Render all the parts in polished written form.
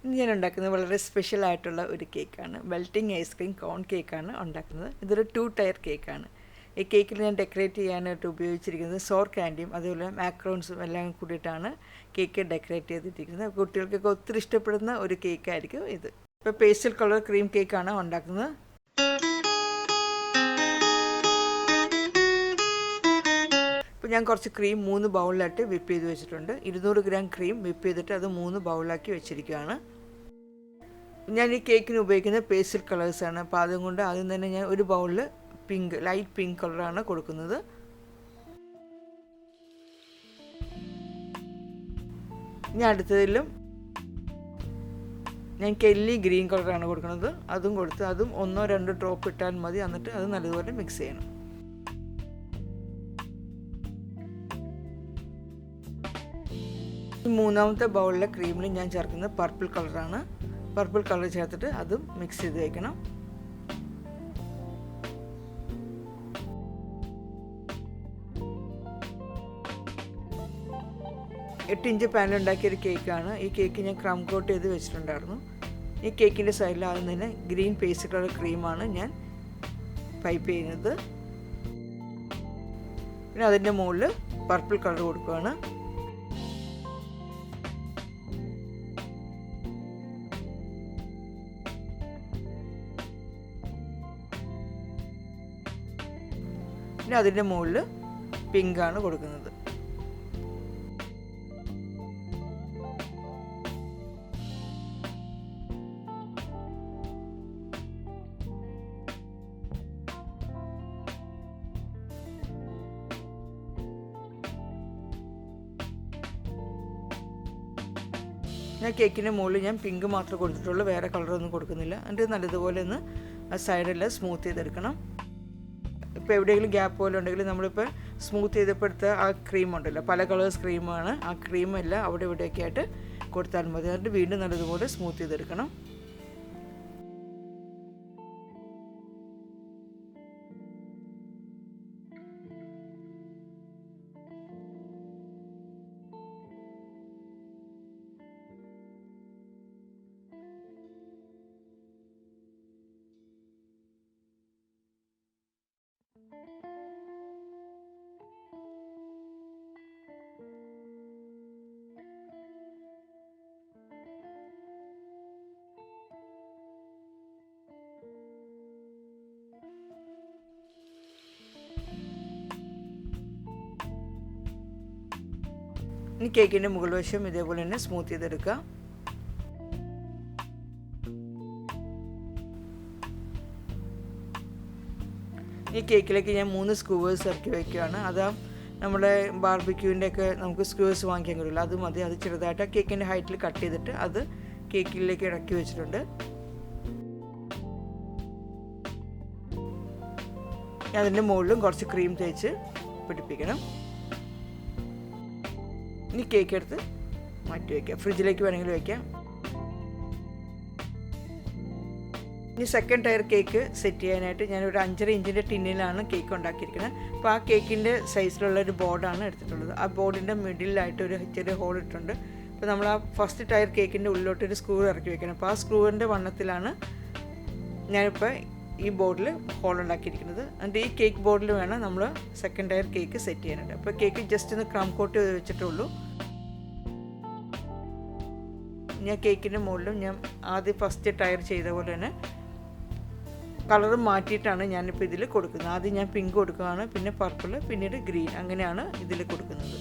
ഞാൻ ഉണ്ടാക്കുന്നത് വളരെ സ്പെഷ്യൽ ആയിട്ടുള്ള ഒരു കേക്കാണ്. മെൽറ്റിംഗ് ഐസ്ക്രീം കോൺ കേക്കാണ് ഉണ്ടാക്കുന്നത്. ഇതൊരു 2 ടയർ കേക്കാണ്. ഈ കേക്കിൽ ഞാൻ ഡെക്കറേറ്റ് ചെയ്യാനായിട്ട് ഉപയോഗിച്ചിരിക്കുന്നത് സോർ കാൻഡിയും അതുപോലെ മാക്രോൺസും എല്ലാം കൂടിയിട്ടാണ് കേക്ക് ഡെക്കറേറ്റ് ചെയ്തിരിക്കുന്നത്. കുട്ടികൾക്കൊക്കെ ഒത്തിരി ഇഷ്ടപ്പെടുന്ന ഒരു കേക്കായിരിക്കും ഇത്. ഇപ്പോൾ പേസ്റ്റൽ കളർ ക്രീം കേക്കാണ് ഉണ്ടാക്കുന്നത്. ഇപ്പോൾ ഞാൻ കുറച്ച് ക്രീം 3 ബൗളിലായിട്ട് വിപ്പ് ചെയ്ത് വെച്ചിട്ടുണ്ട്. 200 ഗ്രാം ക്രീം വിപ്പ് ചെയ്തിട്ട് അത് 3 ബൗളിലാക്കി വെച്ചിരിക്കുകയാണ്. ഞാൻ ഈ കേക്കിന് ഉപയോഗിക്കുന്ന പേസ്റ്റൽ കളേഴ്സാണ്. അപ്പോൾ അതുകൊണ്ട് ആദ്യം തന്നെ ഞാൻ ഒരു ബൗളിൽ പിങ്ക്, ലൈറ്റ് പിങ്ക് കളറാണ് കൊടുക്കുന്നത്. ഇനി അടുത്തതിലും ഞാൻ കെല്ലി ഗ്രീൻ കളറാണ് കൊടുക്കുന്നത്. അതും കൊടുത്ത് അതും 1-2 ഡ്രോപ്പ് ഇട്ടാൽ മതി. എന്നിട്ട് അത് നല്ലതുപോലെ മിക്സ് ചെയ്യണം. മൂന്നാമത്തെ ബൗളിലെ ക്രീമിൽ ഞാൻ ചേർക്കുന്നത് പർപ്പിൾ കളറാണ്. പർപ്പിൾ കളർ ചേർത്തിട്ട് അതും മിക്സ് ചെയ്ത് വയ്ക്കണം. 8 ഇഞ്ച് പാനിൽ ഉണ്ടാക്കിയൊരു കേക്കാണ്. ഈ കേക്ക് ഞാൻ ക്രം കോട്ട് ചെയ്ത് വെച്ചിട്ടുണ്ടായിരുന്നു. ഈ കേക്കിൻ്റെ സൈഡിൽ ആദ്യം തന്നെ ഗ്രീൻ പേസ്റ്റ് കളർ ക്രീമാണ് ഞാൻ പൈപ്പ് ചെയ്യുന്നത്. പിന്നെ അതിൻ്റെ മുകളിൽ പർപ്പിൾ കളർ കൊടുക്കുകയാണ്. പിന്നെ അതിൻ്റെ മുകളിൽ പിങ്കാണ് കൊടുക്കുന്നത്. ഞാൻ കേക്കിൻ്റെ മുകളിൽ ഞാൻ പിങ്ക് മാത്രമേ കൊടുത്തിട്ടുള്ളൂ, വേറെ കളറൊന്നും കൊടുക്കുന്നില്ല. എന്നിട്ട് നല്ലതുപോലെ ഒന്ന് ആ സൈഡെല്ലാം സ്മൂത്ത് ചെയ്തെടുക്കണം. ഇപ്പോൾ എവിടെയെങ്കിലും ഗ്യാപ്പ് പോലെ ഉണ്ടെങ്കിൽ നമ്മളിപ്പോൾ സ്മൂത്ത് ചെയ്തപ്പെടുത്ത ആ ക്രീം ഉണ്ടല്ലോ, പല കളേഴ്സ് ക്രീമാണ്, ആ ക്രീമെല്ലാം അവിടെ ഇവിടെയൊക്കെ ആയിട്ട് കൊടുത്താൽ മതി. എന്നിട്ട് വീണ്ടും നല്ലതുപോലെ സ്മൂത്ത് ചെയ്തെടുക്കണം. ഇനി കേക്കിൻ്റെ മുകൾ വശം ഇതേപോലെ തന്നെ സ്മൂത്ത് ചെയ്തെടുക്കുക. ഈ കേക്കിലേക്ക് ഞാൻ 3 സ്ക്യൂവേഴ്സ് ഇറക്കി വയ്ക്കുകയാണ്. അത് നമ്മുടെ ബാർബിക്യൂവിൻ്റെ ഒക്കെ നമുക്ക് സ്ക്യൂവേഴ്സ് വാങ്ങിക്കാൻ കഴിയില്ല, അത് മതി. അത് ചെറുതായിട്ട് ആ കേക്കിൻ്റെ ഹൈറ്റിൽ കട്ട് ചെയ്തിട്ട് അത് കേക്കിലേക്ക് ഇറക്കി വെച്ചിട്ടുണ്ട്. അതിൻ്റെ മുകളിലും കുറച്ച് ക്രീം തേച്ച് പിടിപ്പിക്കണം. ഇനി കേക്ക് എടുത്ത് മാറ്റി വയ്ക്കാം, ഫ്രിഡ്ജിലേക്ക് വേണമെങ്കിൽ വയ്ക്കാം. ഇനി സെക്കൻഡ് ടയർ കേക്ക് സെറ്റ് ചെയ്യാനായിട്ട് ഞാനൊരു 5.5 ഇഞ്ചിൻ്റെ ടിന്നിലാണ് കേക്ക് ഉണ്ടാക്കിയിരിക്കുന്നത്. അപ്പോൾ ആ കേക്കിൻ്റെ സൈസിലുള്ള ഒരു ബോർഡാണ് എടുത്തിട്ടുള്ളത്. ആ ബോർഡിൻ്റെ മിഡിലായിട്ട് ഒരു ചെറിയ ഹോൾ ഇട്ടിട്ടുണ്ട്. അപ്പോൾ നമ്മൾ ആ ഫസ്റ്റ് ടയർ കേക്കിൻ്റെ ഉള്ളിലോട്ടൊരു സ്ക്രൂ ഇറക്കി വെക്കണം. അപ്പോൾ ആ സ്ക്രൂവിൻ്റെ വണ്ണത്തിലാണ് ഞാനിപ്പോൾ ഈ ബോർഡിൽ ഹോൾ ഉണ്ടാക്കിയിരിക്കുന്നത്. എന്നിട്ട് ഈ കേക്ക് ബോർഡിൽ വേണം നമ്മൾ സെക്കൻഡ് ടയർ കേക്ക് സെറ്റ് ചെയ്യാനായിട്ട്. അപ്പോൾ കേക്ക് ജസ്റ്റ് ഒന്ന് ക്രം കോട്ട് ചെയ്ത് വെച്ചിട്ടുള്ളൂ. ഞാൻ കേക്കിൻ്റെ മുകളിലും ഞാൻ ആദ്യം ഫസ്റ്റ് ടയർ ചെയ്ത പോലെ തന്നെ കളർ മാറ്റിയിട്ടാണ് ഞാനിപ്പോൾ ഇതിൽ കൊടുക്കുന്നത്. ആദ്യം ഞാൻ പിങ്ക് കൊടുക്കുകയാണ്, പിന്നെ പർപ്പിൾ, പിന്നീട് ഗ്രീൻ, അങ്ങനെയാണ് ഇതിൽ കൊടുക്കുന്നത്.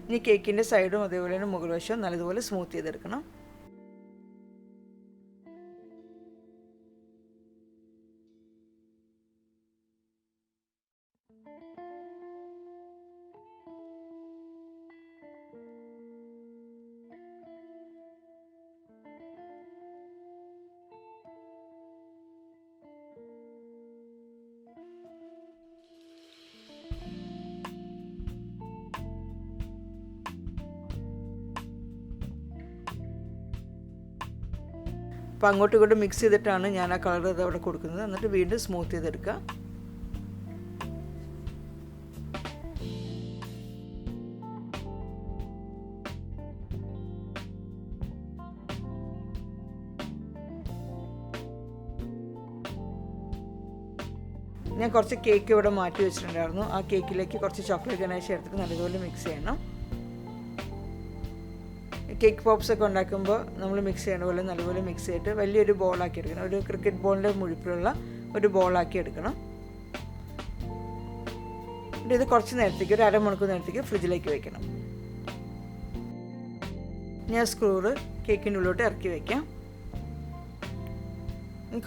ഇനി കേക്കിൻ്റെ സൈഡും അതേപോലെ തന്നെ മുകൾ വശവും നല്ലതുപോലെ സ്മൂത്ത് ചെയ്തെടുക്കണം. അപ്പോൾ അങ്ങോട്ടും ഇങ്ങോട്ടും മിക്സ് ചെയ്തിട്ടാണ് ഞാൻ ആ കളർ ഇത് അവിടെ കൊടുക്കുന്നത്. എന്നിട്ട് വീണ്ടും സ്മൂത്ത് ചെയ്തെടുക്കുക. ഞാൻ കുറച്ച് കേക്ക് ഇവിടെ മാറ്റി വെച്ചിട്ടുണ്ടായിരുന്നു. ആ കേക്കിലേക്ക് കുറച്ച് ചോക്ലേറ്റ് ഗനാഷ് എടുത്തിട്ട് നല്ലതുപോലെ മിക്സ് ചെയ്യണം. കേക്ക് പോപ്സ് ഒക്കെ ഉണ്ടാക്കുമ്പോൾ നമ്മൾ മിക്സ് ചെയ്യണ പോലെ നല്ലപോലെ മിക്സ് ചെയ്തിട്ട് വലിയൊരു ബോളാക്കി എടുക്കണം. ഒരു ക്രിക്കറ്റ് ബോളിൻ്റെ മുഴുപ്പിലുള്ള ഒരു ബോളാക്കി എടുക്കണം. ഇത് കുറച്ച് നേരത്തേക്ക്, ഒരു അരമണിക്കൂർ നേരത്തേക്ക് ഫ്രിഡ്ജിലേക്ക് വെക്കണം. ഞാൻ സ്ക്രൂറ് കേക്കിൻ്റെ ഉള്ളിലോട്ട് ഇറക്കി വയ്ക്കാം.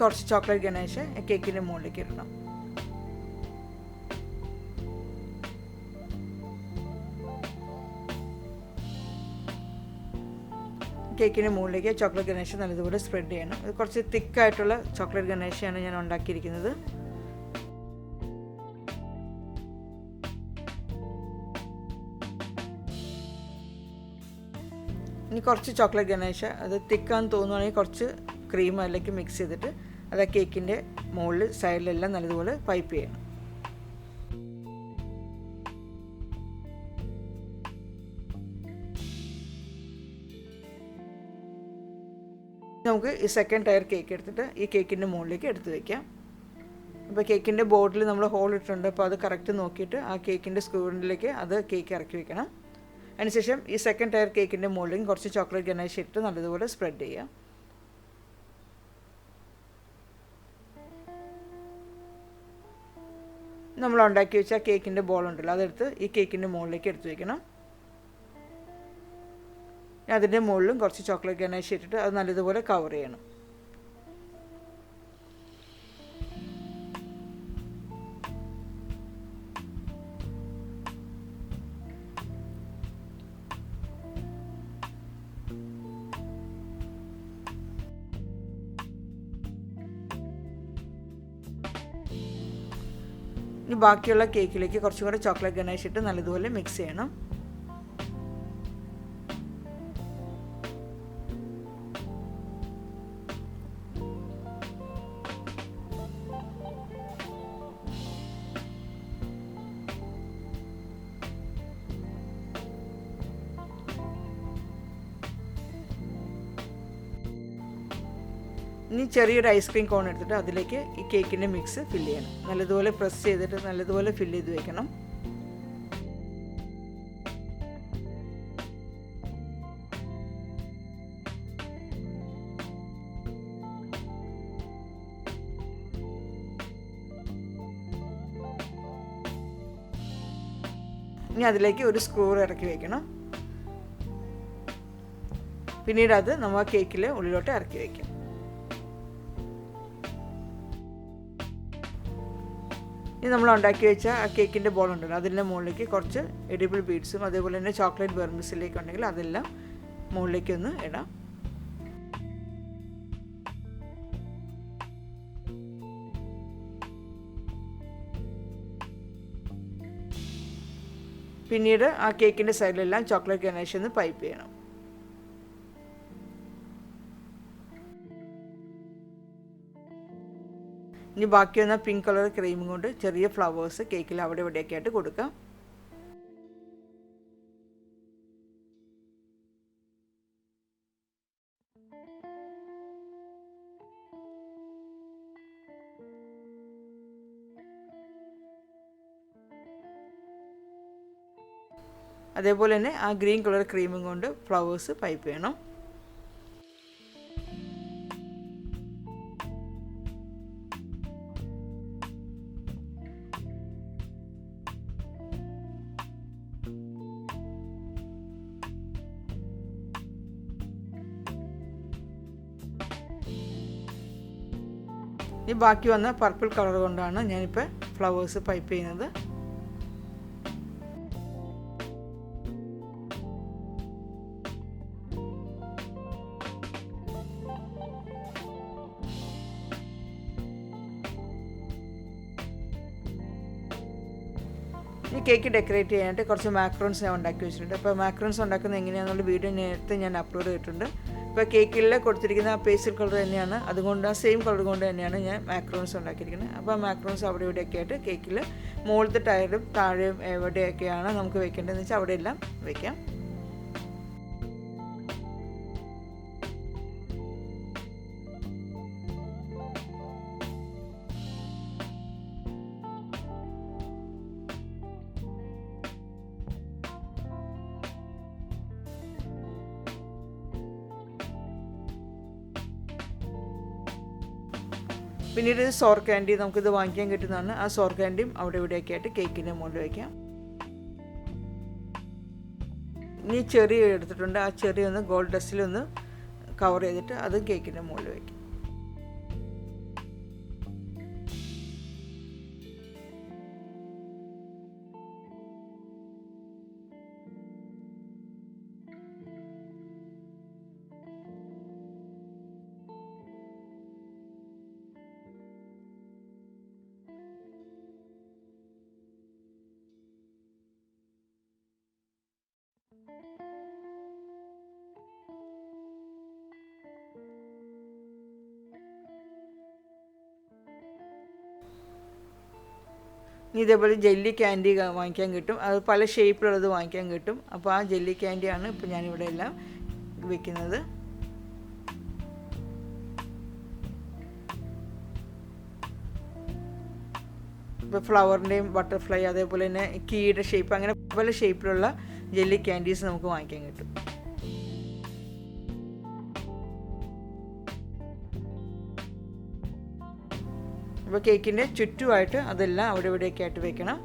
കുറച്ച് ചോക്ലേറ്റ് ഗനാഷ് കേക്കിൻ്റെ മുകളിലേക്ക് ഇടണം. കേക്കിന് മുകളിലേക്ക് ചോക്ലേറ്റ് ഗനാഷ് നല്ലതുപോലെ സ്പ്രെഡ് ചെയ്യണം. ഇത് കുറച്ച് തിക്കായിട്ടുള്ള ചോക്ലേറ്റ് ഗനാഷാണ് ഞാൻ ഉണ്ടാക്കിയിരിക്കുന്നത്. ഇനി കുറച്ച് ചോക്ലേറ്റ് ഗനാഷ് അത് തിക്കാന്ന് തോന്നുവാണെങ്കിൽ കുറച്ച് ക്രീം അതിലേക്ക് മിക്സ് ചെയ്തിട്ട് അത് കേക്കിൻ്റെ മുകളിൽ സൈഡിലെല്ലാം നല്ലതുപോലെ പൈപ്പ് ചെയ്യണം. നമുക്ക് ഈ സെക്കൻഡ് ടയർ കേക്ക് എടുത്തിട്ട് ഈ കേക്കിൻ്റെ മുകളിലേക്ക് എടുത്ത് വയ്ക്കാം. അപ്പോൾ കേക്കിൻ്റെ ബോർഡിൽ നമ്മൾ ഹോൾ ഇട്ടിട്ടുണ്ട്. അപ്പോൾ അത് കറക്റ്റ് നോക്കിയിട്ട് ആ കേക്കിൻ്റെ സ്ക്രൂവിലേക്ക് അത് കേക്ക് ഇറക്കി വെക്കണം. അതിനുശേഷം ഈ സെക്കൻഡ് ടയർ കേക്കിൻ്റെ മുകളിലേക്ക് കുറച്ച് ചോക്ലേറ്റ് ഗനാഷ് ഇട്ട് നല്ലതുപോലെ സ്പ്രെഡ് ചെയ്യാം. നമ്മൾ ഉണ്ടാക്കി വെച്ച കേക്കിൻ്റെ ബോൾ ഉണ്ടല്ലോ, അതെടുത്ത് ഈ കേക്കിൻ്റെ മുകളിലേക്ക് എടുത്ത് വയ്ക്കണം. അതിൻ്റെ മുകളിലും കുറച്ച് ചോക്ലേറ്റ് ഗനാഷ് ഇട്ടിട്ട് അത് നല്ലതുപോലെ കവർ ചെയ്യണം. ഇനി ബാക്കിയുള്ള കേക്കിലേക്ക് കുറച്ചും കൂടെ ചോക്ലേറ്റ് ഗനാഷ് ഇട്ട് നല്ലതുപോലെ മിക്സ് ചെയ്യണം. ഇനി ചെറിയൊരു ഐസ്ക്രീം കോൺ എടുത്തിട്ട് അതിലേക്ക് ഈ കേക്കിൻ്റെ മിക്സ് ഫില്ല് ചെയ്യണം. നല്ലതുപോലെ പ്രസ് ചെയ്തിട്ട് നല്ലതുപോലെ ഫില്ല് ചെയ്ത് വെക്കണം. ഇനി അതിലേക്ക് ഒരു സ്ക്രൂ ഇറക്കി വയ്ക്കണം. പിന്നീട് അത് നമ്മൾ കേക്കിൽ ഉള്ളിലോട്ട് ഇറക്കി വയ്ക്കും. ഇനി നമ്മൾ ഉണ്ടാക്കി വെച്ച ആ കേക്കിൻ്റെ ബോൾ ഉണ്ടല്ലോ, അതിൻ്റെ മുകളിലേക്ക് കുറച്ച് എഡിബിൾ ബീഡ്സും അതേപോലെ തന്നെ ചോക്ലേറ്റ് ബെർമിസിലേക്ക് ഉണ്ടെങ്കിൽ അതെല്ലാം മുകളിലേക്ക് ഒന്ന് ഇടാം. പിന്നീട് ആ കേക്കിൻ്റെ സൈഡിലെല്ലാം ചോക്ലേറ്റ് ഗനാഷ് ഒന്ന് പൈപ്പ് ചെയ്യണം. ഇനി ബാക്കി വന്ന പിങ്ക് കളർ ക്രീമും കൊണ്ട് ചെറിയ ഫ്ലവേഴ്സ് കേക്കിൽ അവിടെ ഇവിടെയൊക്കെ ആയിട്ട് കൊടുക്കാം. അതേപോലെ തന്നെ ആ ഗ്രീൻ കളർ ക്രീമും കൊണ്ട് ഫ്ലവേഴ്സ് പൈപ്പ് ചെയ്യണം. ഈ ബാക്കി വന്ന പർപ്പിൾ കളർ കൊണ്ടാണ് ഞാനിപ്പോൾ ഫ്ലവേഴ്സ് പൈപ്പ് ചെയ്യുന്നത്. ഈ കേക്ക് ഡെക്കറേറ്റ് ചെയ്യാനായിട്ട് കുറച്ച് മാക്രോൺസ് ഞാൻ ഉണ്ടാക്കി വെച്ചിട്ടുണ്ട്. അപ്പോൾ മാക്രോൺസ് ഉണ്ടാക്കുന്നത് എങ്ങനെയാണെന്നുള്ള വീഡിയോ നേരത്തെ ഞാൻ അപ്ലോഡ് ചെയ്തിട്ടുണ്ട്. ഇപ്പോൾ കേക്കിൽ കൊടുത്തിരിക്കുന്ന ആ പേസ്റ്റൽ കളർ തന്നെയാണ്, അതുകൊണ്ട് ആ സെയിം കളർ കൊണ്ട് തന്നെയാണ് ഞാൻ മാക്രോൺസ് ഉണ്ടാക്കിയിരിക്കുന്നത്. അപ്പോൾ ആ മാക്രോൺസ് അവിടെ ഇവിടെയൊക്കെ ആയിട്ട് കേക്കിൽ മുകളിലത്തെ ടയറും താഴെയും എവിടെയൊക്കെയാണ് നമുക്ക് വെക്കേണ്ടതെന്ന് വെച്ചാൽ അവിടെയെല്ലാം വയ്ക്കാം. പിന്നീട് സോർ ക്യാൻഡി നമുക്കിത് വാങ്ങിക്കാൻ കിട്ടുന്നതാണ്. ആ സോർ ക്യാൻഡിയും അവിടെ ഇവിടെയൊക്കെ ആയിട്ട് കേക്കിൻ്റെ മുകളിൽ വയ്ക്കാം. ഇനി ചെറി എടുത്തിട്ടുണ്ട്, ആ ചെറി ഒന്ന് ഗോൾഡ് ഡസ്റ്റിലൊന്ന് കവർ ചെയ്തിട്ട് അത് കേക്കിൻ്റെ മുകളിൽ വയ്ക്കാം. ഇനി ഇതേപോലെ ജെല്ലി ക്യാൻഡി വാങ്ങിക്കാൻ കിട്ടും, അത് പല ഷേപ്പിലുള്ളത് വാങ്ങിക്കാൻ കിട്ടും. അപ്പോൾ ആ ജെല്ലി ക്യാൻഡിയാണ് ഇപ്പോൾ ഞാനിവിടെ എല്ലാം വെക്കുന്നത്. ഇപ്പോൾ ഫ്ലവറിൻ്റെയും ബട്ടർഫ്ലൈ, അതേപോലെ തന്നെ കീയുടെ ഷേപ്പ്, അങ്ങനെ പല ഷേപ്പിലുള്ള ജെല്ലി ക്യാൻഡീസ് നമുക്ക് വാങ്ങിക്കാൻ കിട്ടും. അപ്പോൾ കേക്കിൻ്റെ ചുറ്റുമായിട്ട് അതെല്ലാം അവിടെ ഇവിടെയൊക്കെ ആയിട്ട് വെക്കണം.